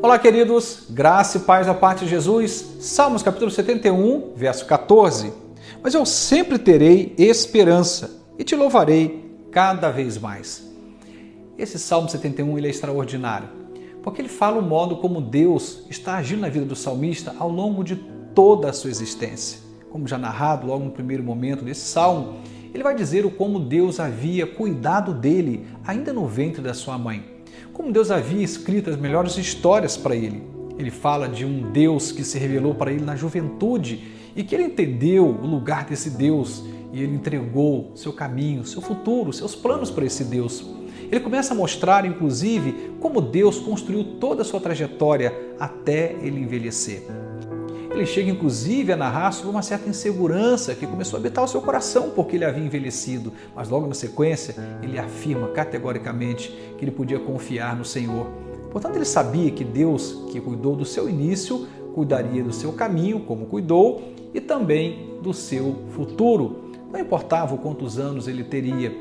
Olá, queridos, graça e paz da parte de Jesus. Salmos capítulo 71, verso 14. Mas eu sempre terei esperança e te louvarei cada vez mais. Esse Salmo 71 ele é extraordinário, porque ele fala o modo como Deus está agindo na vida do salmista ao longo de toda a sua existência. Como já narrado logo no primeiro momento desse Salmo, ele vai dizer o como Deus havia cuidado dele ainda no ventre da sua mãe. Como Deus havia escrito as melhores histórias para ele. Ele fala de um Deus que se revelou para ele na juventude e que ele entendeu o lugar desse Deus e ele entregou seu caminho, seu futuro, seus planos para esse Deus. Ele começa a mostrar, inclusive, como Deus construiu toda a sua trajetória até ele envelhecer. Ele chega, inclusive, a narrar sobre uma certa insegurança que começou a habitar o seu coração porque ele havia envelhecido. Mas logo na sequência, ele afirma categoricamente que ele podia confiar no Senhor. Portanto, ele sabia que Deus, que cuidou do seu início, cuidaria do seu caminho, como cuidou, e também do seu futuro. Não importava quantos anos ele teria,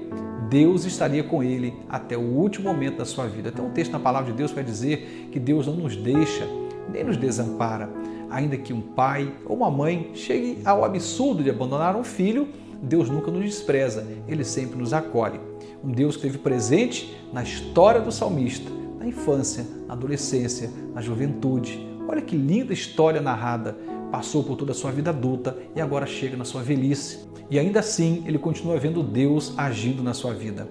Deus estaria com ele até o último momento da sua vida. Tem um texto na palavra de Deus que vai dizer que Deus não nos deixa, nem nos desampara. Ainda que um pai ou uma mãe chegue ao absurdo de abandonar um filho, Deus nunca nos despreza, Ele sempre nos acolhe. Um Deus que esteve presente na história do salmista, na infância, na adolescência, na juventude. Olha que linda história narrada. Passou por toda a sua vida adulta e agora chega na sua velhice. E ainda assim, ele continua vendo Deus agindo na sua vida.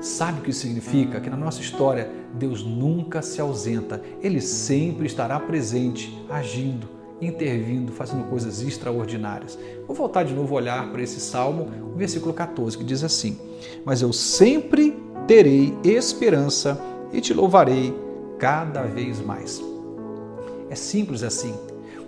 Sabe o que isso significa? Que na nossa história, Deus nunca se ausenta. Ele sempre estará presente, agindo, intervindo, fazendo coisas extraordinárias. Vou voltar de novo a olhar para esse Salmo, o versículo 14, que diz assim: Mas eu sempre terei esperança e te louvarei cada vez mais. É simples assim.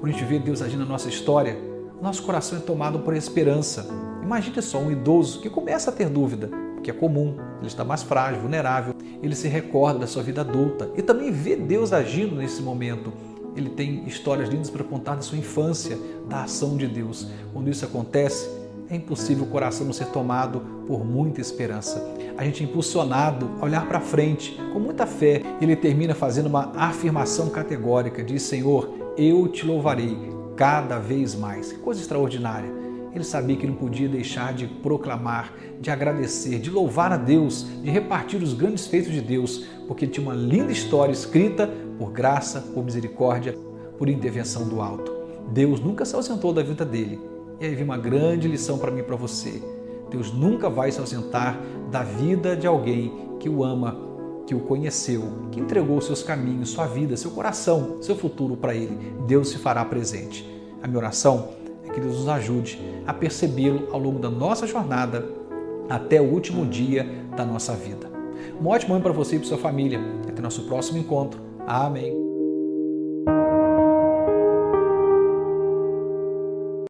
Quando a gente vê Deus agindo na nossa história, nosso coração é tomado por esperança. Imagine só um idoso que começa a ter dúvida, porque é comum, ele está mais frágil, vulnerável, ele se recorda da sua vida adulta e também vê Deus agindo nesse momento. Ele tem histórias lindas para contar da sua infância, da ação de Deus. Quando isso acontece, é impossível o coração não ser tomado por muita esperança. A gente é impulsionado a olhar para frente com muita fé. Ele termina fazendo uma afirmação categórica, diz: Senhor, eu te louvarei cada vez mais. Que coisa extraordinária. Ele sabia que não podia deixar de proclamar, de agradecer, de louvar a Deus, de repartir os grandes feitos de Deus, porque ele tinha uma linda história escrita por graça, por misericórdia, por intervenção do alto. Deus nunca se ausentou da vida dele. E aí vem uma grande lição para mim e para você. Deus nunca vai se ausentar da vida de alguém que o ama, que o conheceu, que entregou seus caminhos, sua vida, seu coração, seu futuro para ele. Deus se fará presente. A minha oração é que Deus nos ajude a percebê-lo ao longo da nossa jornada até o último dia da nossa vida. Um ótimo ano para você e para sua família. Até nosso próximo encontro. Amém.